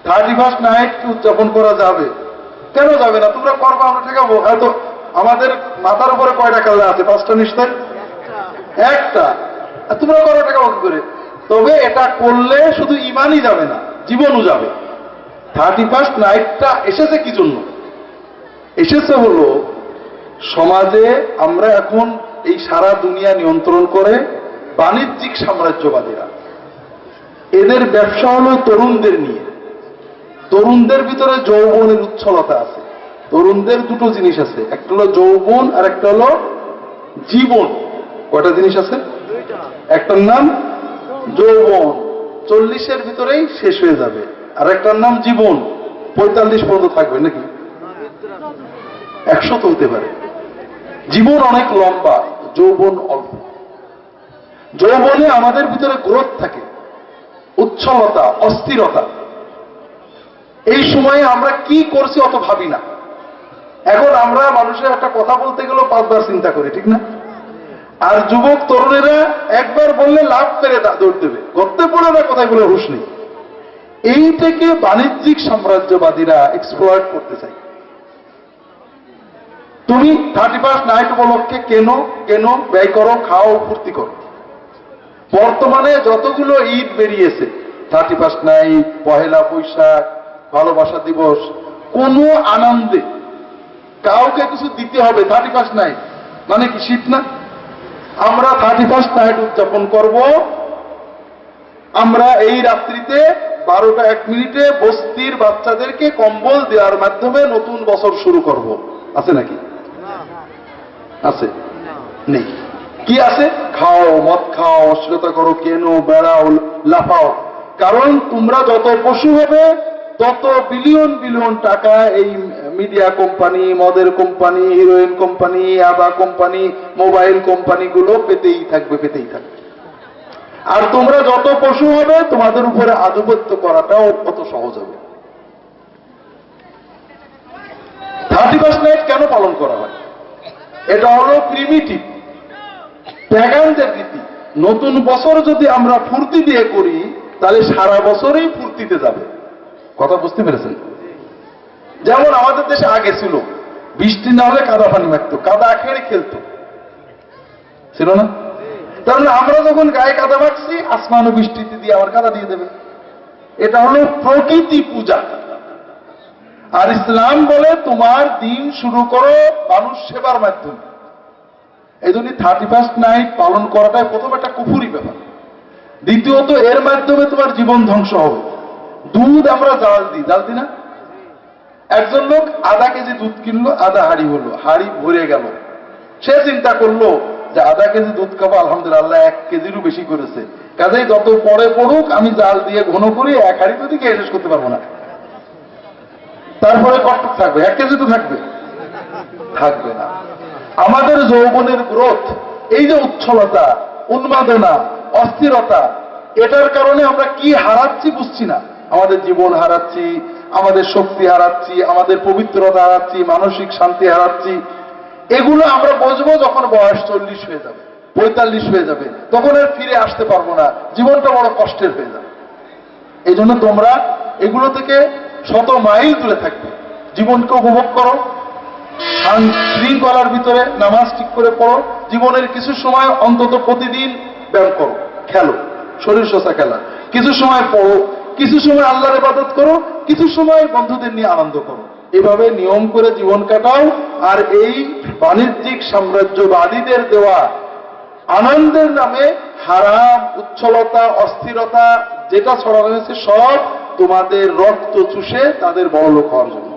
31st night কি উদযাপন করা যাবে? কেন যাবে না? তোমরা করবা, আমরা ঠেকাবো? হয়তো আমাদের মাথার উপরে কয়টা কাল্লা আছে? 5টা নিশ্চয়, একটা। তোমরা করো, ঠেকাবো কি করে? তবে এটা করলে শুধু ইমানই যাবে না, জীবনও যাবে। 31st নাইটটা এসেছে কি জন্য? এসেছে হলো সমাজে আমরা এখন এই সারা দুনিয়া নিয়ন্ত্রণ করে বাণিজ্যিক সাম্রাজ্যবাদীরা। এদের ব্যবসা হলো তরুণদের নিয়ে। তরুণদের ভিতরে যৌবনের উচ্ছলতা আছে। তরুণদের দুটো জিনিস আছে, একটা হলো যৌবন আর একটা হলো জীবন। কয়টা জিনিস আছে? একটার নাম যৌবন, 40-এর ভিতরেই শেষ হয়ে যাবে, আর একটার নাম জীবন, 45 পর্যন্ত থাকবে, নাকি 100 হতে পারে। জীবন অনেক লম্বা, যৌবন অল্প। যৌবনে আমাদের ভিতরে গ্রোথ থাকে, উচ্ছলতা, অস্থিরতা। এই সময়ে আমরা কি করছি অত ভাবি না। এখন আমরা মানুষের একটা কথা বলতে গেলেও 5 বার চিন্তা করি, ঠিক না? আর যুবক তরুণেরা একবার বললে লাভ পেরে দৌড় দেবে, গর্তে পড়ে না, কোথায় বলে হুঁশ নেই। এই থেকে বাণিজ্যিক সাম্রাজ্যবাদীরা এক্সপ্লয়েট করতে চায়। তুমি 31st নাইট উপলক্ষে কেন ব্যয় করো, খাও, ফুর্তি করো। বর্তমানে যতগুলো ঈদ বেরিয়েছে, 31st নাইট, পহেলা বৈশাখ, ভালোবাসা দিবস, কোন আনন্দে কাউকে কিছু দিতে হবে 31st নাইট মানে কি শীত না? আমরা 31st নাইট উদযাপন করব। আমরা এই রাত্রিতে 12টা 1 মিনিটে বস্তির বাচ্চাদেরকে কম্বল দেওয়ার মাধ্যমে নতুন বছর শুরু করব। আছে নাকি? আছে? নেই। কি আছে? খাও, মদ খাও, অশ্লীলতা করো, কেন, বেড়াও, লাফাও। কারণ তোমরা যত পশু হবে তত বিলিয়ন বিলিয়ন টাকা এই মিডিয়া কোম্পানি, মদের কোম্পানি, হিরোইন কোম্পানি, আবা কোম্পানি, মোবাইল কোম্পানিগুলো পেতেই থাকবে। আর তোমরা যত পশু হবে তোমাদের উপরে আধিপত্য করাটাও কত সহজ হবে। 31st নাইট কেন পালন করা হয়? এটা হলো প্রিমিটিভ, প্যাগানদের রীতি। নতুন বছর যদি আমরা ফুর্তি দিয়ে করি তাহলে সারা বছরই ফুর্তিতে যাবে। কথা বুঝতে পেরেছেন? যেমন আমাদের দেশে আগে ছিল, বৃষ্টি না হলে কাদা পানি মাখতো, কাদা খেয়ে খেলতো, ছিল না? তাহলে আমরা যখন গায়ে কাদা মাখছি, আসমানও বৃষ্টিতে দিয়ে আবার কাদা দিয়ে দেবে। এটা হলো প্রকৃতি পূজা। আর ইসলাম বলে তোমার দিন শুরু করো মানুষ সেবার মাধ্যমে। এই জন্য 31st নাইট পালন করাটাই প্রথম একটা কুফুরি ব্যাপার। দ্বিতীয়ত এর মাধ্যমে তোমার জীবন ধ্বংস হবে। দুধ আমরা জাল দিই না? একজন লোক আধা কেজি দুধ কিনলো, আধা হাড়ি হলো, হাড়ি ভরে গেল। সে চিন্তা করলো যে আধা কেজি দুধ খাবো, আলহামদুলিল্লাহ 1 কেজিরও বেশি করেছে, কাজেই যত পরে পড়ুক আমি জাল দিয়ে ঘন করি, 1 হাড়ি তো দিকে শেষ করতে পারবো না। তারপরে কতটুক থাকবে? 1 কেজি তো থাকবে না। আমাদের যৌবনের গ্রোথ, এই যে উচ্ছলতা, উন্মাদনা, অস্থিরতা, এটার কারণে আমরা কি হারাচ্ছি বুঝছি না। আমাদের জীবন হারাচ্ছি, আমাদের শক্তি হারাচ্ছি, আমাদের পবিত্রতা হারাচ্ছি, মানসিক শান্তি হারাচ্ছি। এগুলো আমরা বুঝবো যখন বয়স 40 হয়ে যাবে, 45 হয়ে যাবে, তখন আর ফিরে আসতে পারবো না, জীবনটা বড় কষ্টের হয়ে যাবে। এই জন্য তোমরা এগুলো থেকে 100 মাইল দূরে থাকবে। জীবনকে উপভোগ করো, শৃঙ্খলার ভিতরে নামাজ ঠিক করে পড়ো, জীবনের কিছু সময় অন্তত প্রতিদিন ব্যায়াম করো, খেলো, শরীর চর্চা খেলা, কিছু সময় পড়ো, কিছু সময় আল্লাহর ইবাদত করো, কিছু সময় বন্ধুদের নিয়ে আনন্দ করো। এভাবে নিয়ম করে জীবন কাটাও। আর এই বাণিজ্যিক সাম্রাজ্যবাদীদের দেওয়া আনন্দের নামে হারাম, উচ্ছলতা, অস্থিরতা যেটা ছড়ানো হয়েছে, সব তোমাদের রক্ত চুষে তাদের বড়লোক হওয়ার জন্য।